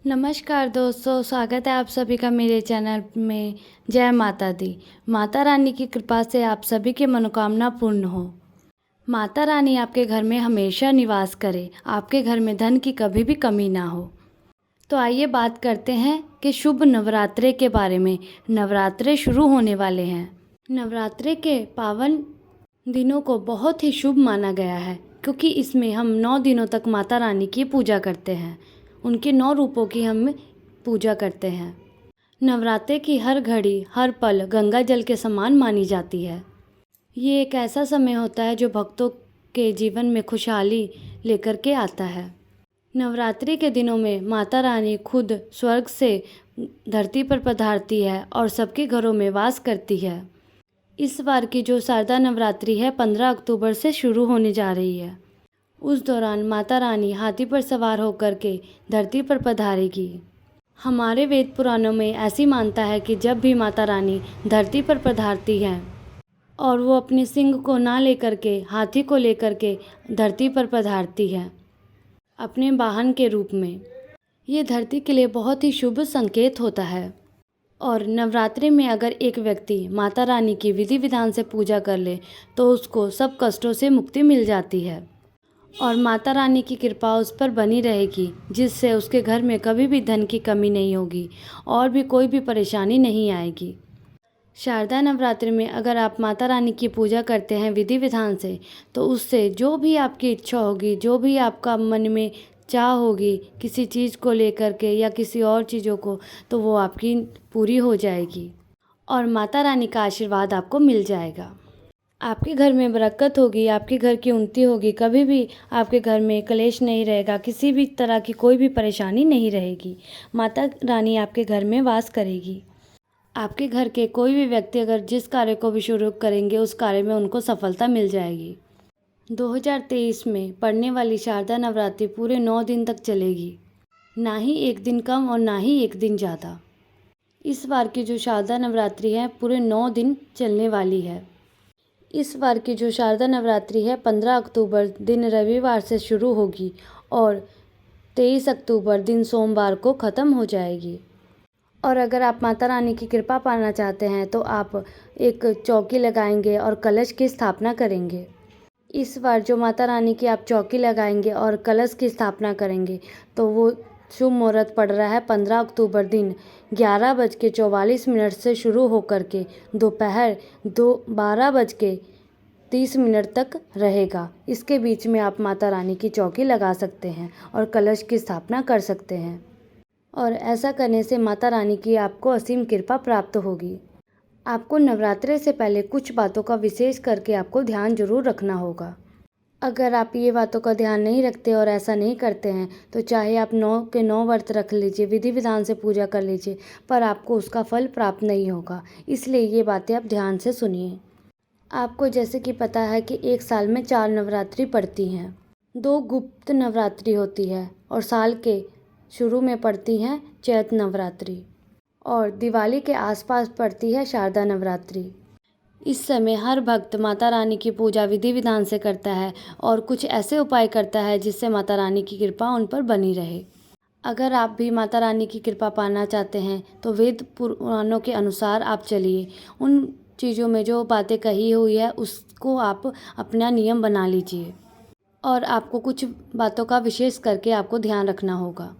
नमस्कार दोस्तों, स्वागत है आप सभी का मेरे चैनल में। जय माता दी। माता रानी की कृपा से आप सभी की मनोकामना पूर्ण हो। माता रानी आपके घर में हमेशा निवास करे, आपके घर में धन की कभी भी कमी ना हो। तो आइए बात करते हैं कि शुभ नवरात्रे के बारे में। नवरात्रे शुरू होने वाले हैं। नवरात्रे के पावन दिनों को बहुत ही शुभ माना गया है, क्योंकि इसमें हम 9 दिनों तक माता रानी की पूजा करते हैं। उनके 9 रूपों की हम पूजा करते हैं। नवरात्रे की हर घड़ी, हर पल गंगा जल के समान मानी जाती है। ये एक ऐसा समय होता है जो भक्तों के जीवन में खुशहाली लेकर के आता है। नवरात्रि के दिनों में माता रानी खुद स्वर्ग से धरती पर पधारती है और सबके घरों में वास करती है। इस बार की जो शारदा नवरात्रि है 15 अक्टूबर से शुरू होने जा रही है। उस दौरान माता रानी हाथी पर सवार होकर के धरती पर पधारेगी। हमारे वेद पुराणों में ऐसी मान्यता है कि जब भी माता रानी धरती पर पधारती हैं और वो अपने सिंह को ना लेकर के, हाथी को लेकर के धरती पर पधारती है अपने वाहन के रूप में, ये धरती के लिए बहुत ही शुभ संकेत होता है। और नवरात्रि में अगर एक व्यक्ति माता रानी की विधि विधान से पूजा कर ले तो उसको सब कष्टों से मुक्ति मिल जाती है और माता रानी की कृपा उस पर बनी रहेगी, जिससे उसके घर में कभी भी धन की कमी नहीं होगी और भी कोई भी परेशानी नहीं आएगी। शारदा नवरात्रि में अगर आप माता रानी की पूजा करते हैं विधि विधान से, तो उससे जो भी आपकी इच्छा होगी, जो भी आपका मन में चाह होगी किसी चीज़ को लेकर के या किसी और चीज़ों को, तो वो आपकी पूरी हो जाएगी और माता रानी का आशीर्वाद आपको मिल जाएगा। आपके घर में बरकत होगी, आपके घर की उन्नति होगी, कभी भी आपके घर में कलेश नहीं रहेगा, किसी भी तरह की कोई भी परेशानी नहीं रहेगी। माता रानी आपके घर में वास करेगी। आपके घर के कोई भी व्यक्ति अगर जिस कार्य को भी शुरू करेंगे उस कार्य में उनको सफलता मिल जाएगी। 2023 में पड़ने वाली शारदा नवरात्रि पूरे 9 दिन तक चलेगी, ना ही एक दिन कम और ना ही एक दिन ज़्यादा। इस बार की जो शारदा नवरात्रि है पूरे 9 दिन चलने वाली है। इस बार की जो शारदा नवरात्रि है 15 अक्टूबर दिन रविवार से शुरू होगी और 23 अक्टूबर दिन सोमवार को ख़त्म हो जाएगी। और अगर आप माता रानी की कृपा पाना चाहते हैं तो आप एक चौकी लगाएंगे और कलश की स्थापना करेंगे। इस बार जो माता रानी की आप चौकी लगाएंगे और कलश की स्थापना करेंगे तो वो शुभ मुहूर्त पड़ रहा है 15 अक्टूबर दिन 11:44 से शुरू होकर के दोपहर 12:30 तक रहेगा। इसके बीच में आप माता रानी की चौकी लगा सकते हैं और कलश की स्थापना कर सकते हैं और ऐसा करने से माता रानी की आपको असीम कृपा प्राप्त होगी। आपको नवरात्रे से पहले कुछ बातों का विशेष करके आपको ध्यान जरूर रखना होगा। अगर आप ये बातों का ध्यान नहीं रखते और ऐसा नहीं करते हैं तो चाहे आप 9 के 9 व्रत रख लीजिए, विधि विधान से पूजा कर लीजिए, पर आपको उसका फल प्राप्त नहीं होगा। इसलिए ये बातें आप ध्यान से सुनिए। आपको जैसे कि पता है कि एक साल में 4 नवरात्रि पड़ती हैं। 2 गुप्त नवरात्रि होती है और साल के शुरू में पड़ती हैं चैत्र नवरात्रि और दिवाली के आसपास पड़ती है शारदा नवरात्रि। इस समय हर भक्त माता रानी की पूजा विधि विधान से करता है और कुछ ऐसे उपाय करता है जिससे माता रानी की कृपा उन पर बनी रहे। अगर आप भी माता रानी की कृपा पाना चाहते हैं तो वेद पुराणों के अनुसार आप चलिए। उन चीज़ों में जो बातें कही हुई है उसको आप अपना नियम बना लीजिए और आपको कुछ बातों का विशेष करके आपको ध्यान रखना होगा,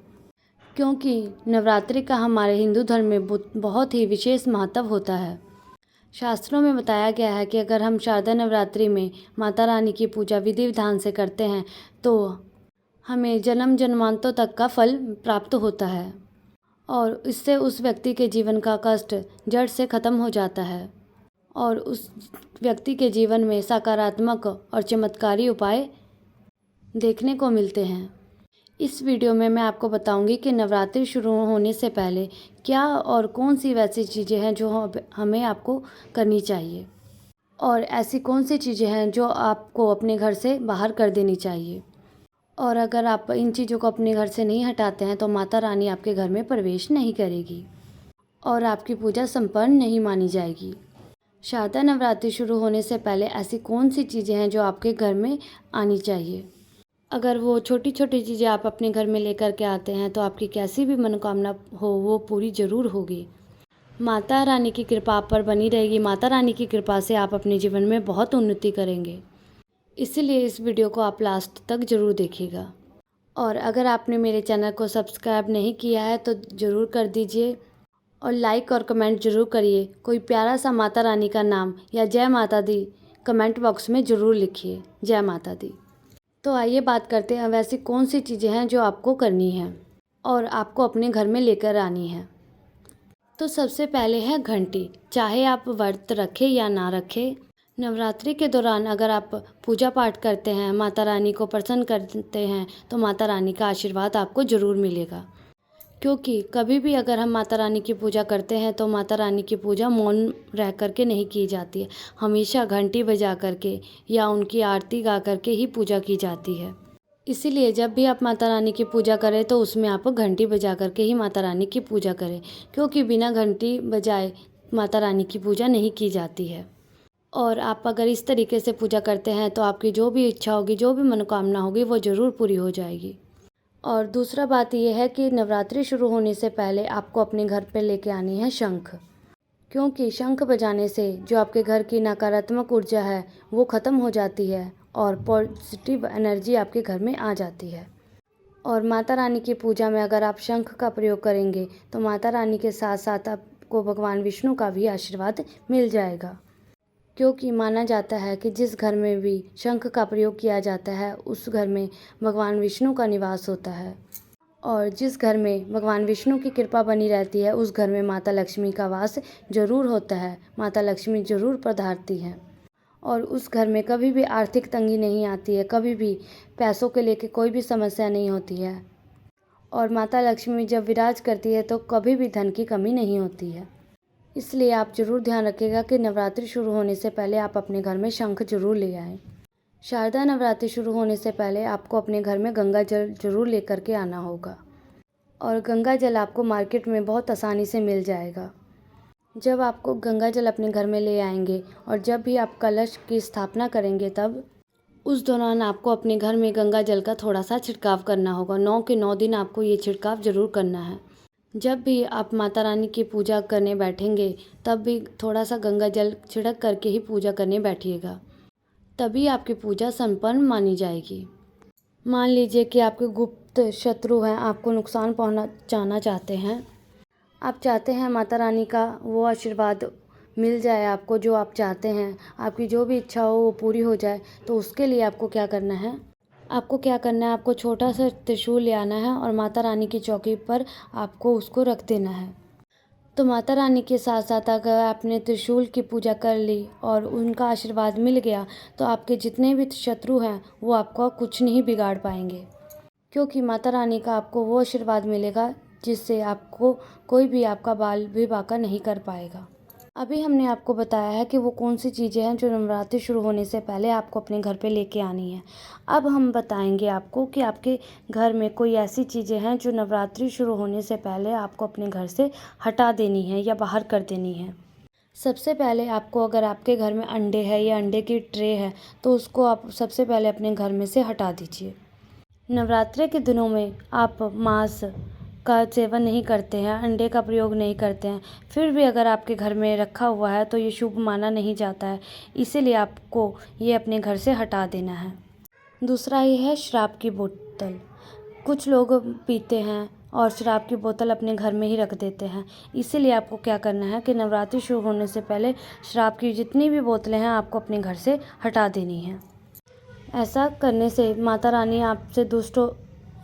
क्योंकि नवरात्रि का हमारे हिंदू धर्म में बहुत ही विशेष महत्व होता है। शास्त्रों में बताया गया है कि अगर हम शारदा नवरात्रि में माता रानी की पूजा विधि विधान से करते हैं तो हमें जन्म जन्मांतरों तक का फल प्राप्त होता है और इससे उस व्यक्ति के जीवन का कष्ट जड़ से ख़त्म हो जाता है और उस व्यक्ति के जीवन में सकारात्मक और चमत्कारी उपाय देखने को मिलते हैं। इस वीडियो में मैं आपको बताऊंगी कि नवरात्रि शुरू होने से पहले क्या और कौन सी वैसी चीज़ें हैं जो हमें आपको करनी चाहिए और ऐसी कौन सी चीज़ें हैं जो आपको अपने घर से बाहर कर देनी चाहिए। और अगर आप इन चीज़ों को अपने घर से नहीं हटाते हैं तो माता रानी आपके घर में प्रवेश नहीं करेगी और आपकी पूजा संपन्न नहीं मानी जाएगी। शारदा नवरात्रि शुरू होने से पहले ऐसी कौन सी चीज़ें हैं जो आपके घर में आनी चाहिए। अगर वो छोटी छोटी चीज़ें आप अपने घर में लेकर के आते हैं तो आपकी कैसी भी मनोकामना हो वो पूरी ज़रूर होगी। माता रानी की कृपा आप पर बनी रहेगी। माता रानी की कृपा से आप अपने जीवन में बहुत उन्नति करेंगे। इसीलिए इस वीडियो को आप लास्ट तक ज़रूर देखिएगा। और अगर आपने मेरे चैनल को सब्सक्राइब नहीं किया है तो ज़रूर कर दीजिए और लाइक और कमेंट ज़रूर करिए। कोई प्यारा सा माता रानी का नाम या जय माता दी कमेंट बॉक्स में ज़रूर लिखिए। जय माता दी। तो आइए बात करते हैं वैसी कौन सी चीज़ें हैं जो आपको करनी है और आपको अपने घर में लेकर आनी है। तो सबसे पहले है घंटी। चाहे आप व्रत रखें या ना रखें, नवरात्रि के दौरान अगर आप पूजा पाठ करते हैं, माता रानी को प्रसन्न करते हैं तो माता रानी का आशीर्वाद आपको ज़रूर मिलेगा। क्योंकि कभी भी अगर हम माता रानी की पूजा करते हैं तो माता रानी की पूजा मौन रह कर के नहीं की जाती है। हमेशा घंटी बजा करके या उनकी आरती गा करके ही पूजा की जाती है। इसीलिए जब भी आप माता रानी की पूजा करें तो उसमें आप घंटी बजा करके ही माता रानी की पूजा करें। क्योंकि बिना घंटी बजाए माता रानी की पूजा नहीं की जाती है। और आप अगर इस तरीके से पूजा करते हैं तो आपकी जो भी इच्छा होगी, जो भी मनोकामना होगी वो ज़रूर पूरी हो जाएगी। और दूसरा बात यह है कि नवरात्रि शुरू होने से पहले आपको अपने घर पे लेके आनी है शंख। क्योंकि शंख बजाने से जो आपके घर की नकारात्मक ऊर्जा है वो ख़त्म हो जाती है और पॉजिटिव एनर्जी आपके घर में आ जाती है। और माता रानी की पूजा में अगर आप शंख का प्रयोग करेंगे तो माता रानी के साथ साथ आपको भगवान विष्णु का भी आशीर्वाद मिल जाएगा। क्योंकि माना जाता है कि जिस घर में भी शंख का प्रयोग किया जाता है उस घर में भगवान विष्णु का निवास होता है। और जिस घर में भगवान विष्णु की कृपा बनी रहती है उस घर में माता लक्ष्मी का वास जरूर होता है। माता लक्ष्मी जरूर पधारती हैं और उस घर में कभी भी आर्थिक तंगी नहीं आती है, कभी भी पैसों के लेके कोई भी समस्या नहीं होती है। और माता लक्ष्मी जब विराज करती है तो कभी भी धन की कमी नहीं होती है। इसलिए आप ज़रूर ध्यान रखिएगा कि नवरात्रि शुरू होने से पहले आप अपने घर में शंख जरूर ले आएँ। शारदा नवरात्रि शुरू होने से पहले आपको अपने घर में गंगा जल जरूर लेकर के आना होगा। और गंगा जल आपको मार्केट में बहुत आसानी से मिल जाएगा। जब आपको गंगा जल अपने घर में ले आएंगे और जब भी आप कलश की स्थापना करेंगे तब उस दौरान आपको अपने घर में गंगा जल का थोड़ा सा छिड़काव करना होगा। 9 के 9 दिन आपको ये छिड़काव ज़रूर करना है। जब भी आप माता रानी की पूजा करने बैठेंगे तब भी थोड़ा सा गंगा जल छिड़क करके ही पूजा करने बैठिएगा, तभी आपकी पूजा संपन्न मानी जाएगी। मान लीजिए कि आपके गुप्त शत्रु हैं, आपको नुकसान पहुंचाना चाहते हैं, आप चाहते हैं माता रानी का वो आशीर्वाद मिल जाए, आपको जो आप चाहते हैं, आपकी जो भी इच्छा हो वो पूरी हो जाए, तो उसके लिए आपको क्या करना है? आपको छोटा सा त्रिशूल ले आना है और माता रानी की चौकी पर आपको उसको रख देना है। तो माता रानी के साथ साथ अगर आपने त्रिशूल की पूजा कर ली और उनका आशीर्वाद मिल गया तो आपके जितने भी शत्रु हैं वो आपको कुछ नहीं बिगाड़ पाएंगे। क्योंकि माता रानी का आपको वो आशीर्वाद मिलेगा जिससे आपको कोई भी आपका बाल भी बांका नहीं कर पाएगा। अभी हमने आपको बताया है कि वो कौन सी चीज़ें हैं जो नवरात्रि शुरू होने से पहले आपको अपने घर पे लेके आनी है। अब हम बताएंगे आपको कि आपके घर में कोई ऐसी चीज़ें हैं जो नवरात्रि शुरू होने से पहले आपको अपने घर से हटा देनी है या बाहर कर देनी है। सबसे पहले आपको, अगर आपके घर में अंडे है या अंडे की ट्रे है तो उसको आप सबसे पहले अपने घर में से हटा दीजिए। नवरात्रि के दिनों में आप मांस का सेवन नहीं करते हैं, अंडे का प्रयोग नहीं करते हैं, फिर भी अगर आपके घर में रखा हुआ है तो ये शुभ माना नहीं जाता है। इसीलिए आपको ये अपने घर से हटा देना है। दूसरा ये है शराब की बोतल। कुछ लोग पीते हैं और शराब की बोतल अपने घर में ही रख देते हैं। इसीलिए आपको क्या करना है कि नवरात्रि शुरू होने से पहले शराब की जितनी भी बोतलें हैं आपको अपने घर से हटा देनी है। ऐसा करने से माता रानी आपसे दुष्ट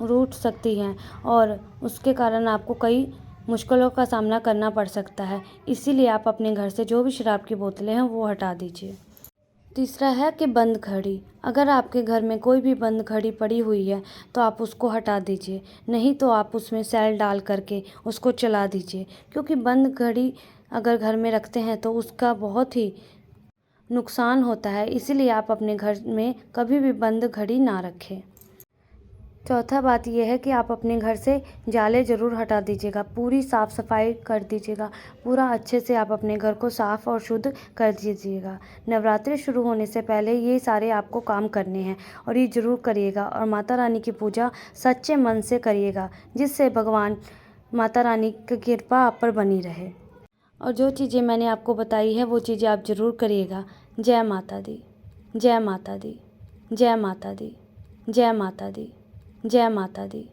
रूठ सकती हैं और उसके कारण आपको कई मुश्किलों का सामना करना पड़ सकता है। इसीलिए आप अपने घर से जो भी शराब की बोतलें हैं वो हटा दीजिए। तीसरा है कि बंद घड़ी। अगर आपके घर में कोई भी बंद घड़ी पड़ी हुई है तो आप उसको हटा दीजिए, नहीं तो आप उसमें सेल डाल करके उसको चला दीजिए। क्योंकि बंद घड़ी अगर घर में रखते हैं तो उसका बहुत ही नुकसान होता है। इसीलिए आप अपने घर में कभी भी बंद घड़ी ना रखें। चौथा बात यह है कि आप अपने घर से जाले ज़रूर हटा दीजिएगा, पूरी साफ़ सफाई कर दीजिएगा, पूरा अच्छे से आप अपने घर को साफ़ और शुद्ध कर दीजिएगा। नवरात्रि शुरू होने से पहले ये सारे आपको काम करने हैं और ये ज़रूर करिएगा और माता रानी की पूजा सच्चे मन से करिएगा, जिससे भगवान माता रानी की कृपा आप पर बनी रहे। और जो चीज़ें मैंने आपको बताई है वो चीज़ें आप ज़रूर करिएगा। जय माता दी, जय माता दी, जय माता दी, जय माता दी, जय माता दी।